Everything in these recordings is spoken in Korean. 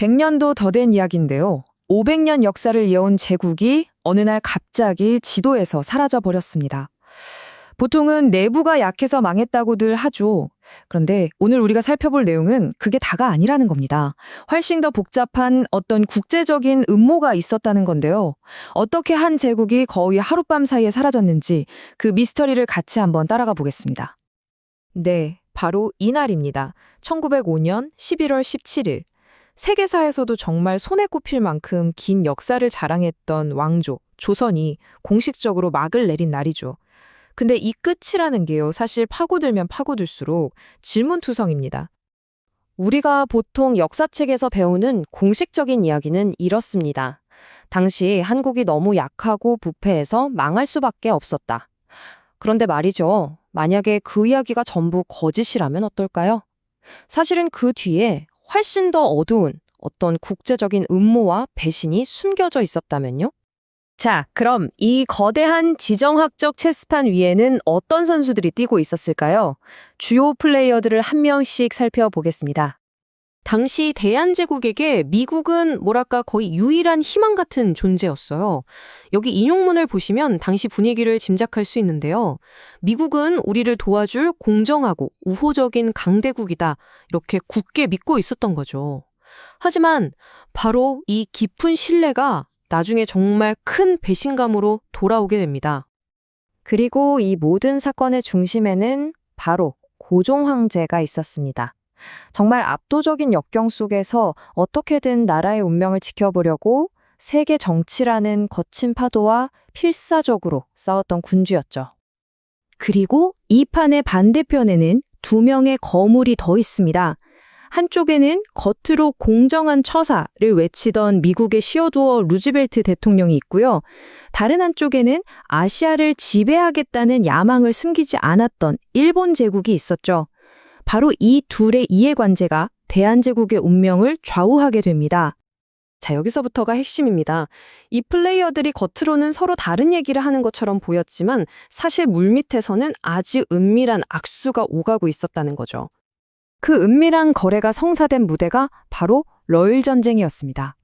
100년도 더 된 이야기인데요. 500년 역사를 이어온 제국이 어느 날 갑자기 지도에서 사라져 버렸습니다. 보통은 내부가 약해서 망했다고들 하죠. 그런데 오늘 우리가 살펴볼 내용은 그게 다가 아니라는 겁니다. 훨씬 더 복잡한 어떤 국제적인 음모가 있었다는 건데요. 어떻게 한 제국이 거의 하룻밤 사이에 사라졌는지 그 미스터리를 같이 한번 따라가 보겠습니다. 네, 바로 이날입니다. 1905년 11월 17일. 세계사에서도 정말 손에 꼽힐 만큼 긴 역사를 자랑했던 왕조, 조선이 공식적으로 막을 내린 날이죠. 근데 이 끝이라는 게요, 사실 파고들면 파고들수록 질문투성입니다. 우리가 보통 역사책에서 배우는 공식적인 이야기는 이렇습니다. 당시 한국이 너무 약하고 부패해서 망할 수밖에 없었다. 그런데 말이죠, 만약에 그 이야기가 전부 거짓이라면 어떨까요? 사실은 그 뒤에 훨씬 더 어두운 어떤 국제적인 음모와 배신이 숨겨져 있었다면요? 자, 그럼 이 거대한 지정학적 체스판 위에는 어떤 선수들이 뛰고 있었을까요? 주요 플레이어들을 한 명씩 살펴보겠습니다. 당시 대한제국에게 미국은 뭐랄까 거의 유일한 희망 같은 존재였어요. 여기 인용문을 보시면 당시 분위기를 짐작할 수 있는데요. 미국은 우리를 도와줄 공정하고 우호적인 강대국이다, 이렇게 굳게 믿고 있었던 거죠. 하지만 바로 이 깊은 신뢰가 나중에 정말 큰 배신감으로 돌아오게 됩니다. 그리고 이 모든 사건의 중심에는 바로 고종 황제가 있었습니다. 정말 압도적인 역경 속에서 어떻게든 나라의 운명을 지켜보려고 세계 정치라는 거친 파도와 필사적으로 싸웠던 군주였죠. 그리고 이 판의 반대편에는 두 명의 거물이 더 있습니다. 한쪽에는 겉으로 공정한 처사를 외치던 미국의 시어두어 루즈벨트 대통령이 있고요. 다른 한쪽에는 아시아를 지배하겠다는 야망을 숨기지 않았던 일본 제국이 있었죠. 바로 이 둘의 이해관계가 대한제국의 운명을 좌우하게 됩니다. 자, 여기서부터가 핵심입니다. 이 플레이어들이 겉으로는 서로 다른 얘기를 하는 것처럼 보였지만 사실 물밑에서는 아주 은밀한 악수가 오가고 있었다는 거죠. 그 은밀한 거래가 성사된 무대가 바로 러일전쟁이었습니다.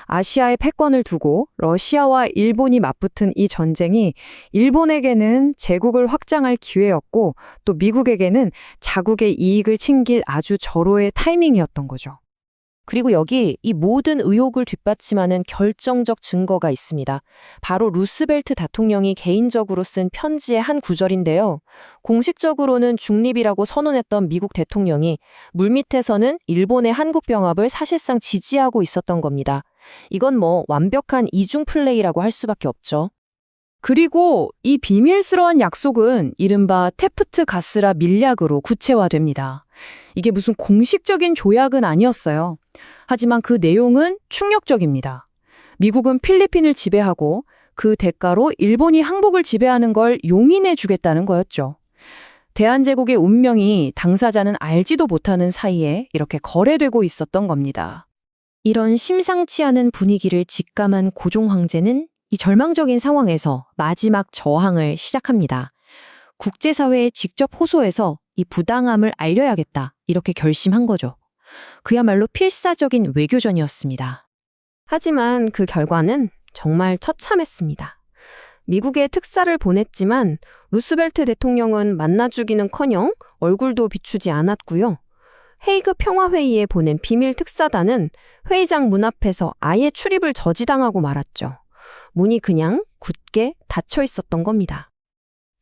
아시아의 패권을 두고 러시아와 일본이 맞붙은 이 전쟁이 일본에게는 제국을 확장할 기회였고 또 미국에게는 자국의 이익을 챙길 아주 절호의 타이밍이었던 거죠. 그리고 여기 이 모든 의혹을 뒷받침하는 결정적 증거가 있습니다. 바로 루스벨트 대통령이 개인적으로 쓴 편지의 한 구절인데요. 공식적으로는 중립이라고 선언했던 미국 대통령이 물밑에서는 일본의 한국병합을 사실상 지지하고 있었던 겁니다. 이건 뭐 완벽한 이중 플레이라고 할 수밖에 없죠. 그리고 이 비밀스러운 약속은 이른바 테프트 가스라 밀약으로 구체화됩니다. 이게 무슨 공식적인 조약은 아니었어요. 하지만 그 내용은 충격적입니다. 미국은 필리핀을 지배하고 그 대가로 일본이 항복을 지배하는 걸 용인해 주겠다는 거였죠. 대한제국의 운명이 당사자는 알지도 못하는 사이에 이렇게 거래되고 있었던 겁니다. 이런 심상치 않은 분위기를 직감한 고종 황제는 이 절망적인 상황에서 마지막 저항을 시작합니다. 국제사회에 직접 호소해서 이 부당함을 알려야겠다, 이렇게 결심한 거죠. 그야말로 필사적인 외교전이었습니다. 하지만 그 결과는 정말 처참했습니다. 미국에 특사를 보냈지만 루스벨트 대통령은 만나주기는커녕 얼굴도 비추지 않았고요. 헤이그 평화회의에 보낸 비밀 특사단은 회의장 문 앞에서 아예 출입을 저지당하고 말았죠. 문이 그냥 굳게 닫혀 있었던 겁니다.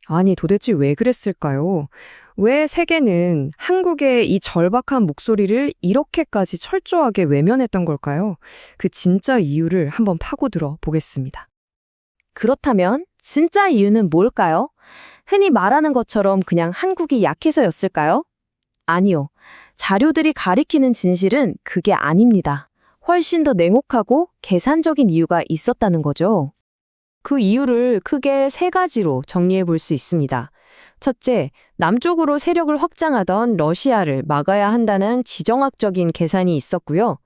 아니, 도대체 왜 그랬을까요? 왜 세계는 한국의 이 절박한 목소리를 이렇게까지 철저하게 외면했던 걸까요? 그 진짜 이유를 한번 파고들어 보겠습니다. 그렇다면 진짜 이유는 뭘까요? 흔히 말하는 것처럼 그냥 한국이 약해서였을까요? 아니요. 자료들이 가리키는 진실은 그게 아닙니다. 훨씬 더 냉혹하고 계산적인 이유가 있었다는 거죠. 그 이유를 크게 세 가지로 정리해 볼 수 있습니다. 첫째, 남쪽으로 세력을 확장하던 러시아를 막아야 한다는 지정학적인 계산이 있었고요.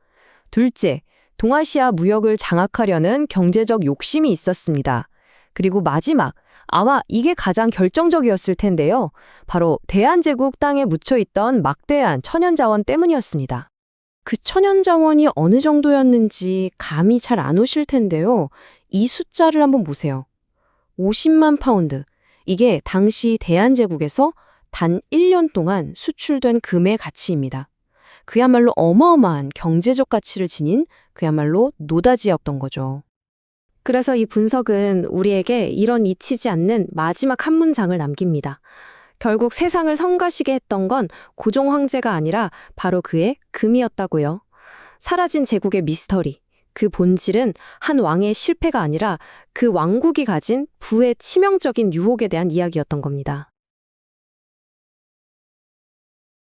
둘째, 동아시아 무역을 장악하려는 경제적 욕심이 있었습니다. 그리고 마지막, 아마 이게 가장 결정적이었을 텐데요. 바로 대한제국 땅에 묻혀있던 막대한 천연자원 때문이었습니다. 그 천연자원이 어느 정도였는지 감이 잘 안 오실 텐데요. 이 숫자를 한번 보세요. 50만 파운드. 이게 당시 대한제국에서 단 1년 동안 수출된 금의 가치입니다. 그야말로 어마어마한 경제적 가치를 지닌 그야말로 노다지였던 거죠. 그래서 이 분석은 우리에게 이런 잊히지 않는 마지막 한 문장을 남깁니다. 결국 세상을 성가시게 했던 건 고종 황제가 아니라 바로 그의 금이었다고요. 사라진 제국의 미스터리. 그 본질은 한 왕의 실패가 아니라 그 왕국이 가진 부의 치명적인 유혹에 대한 이야기였던 겁니다.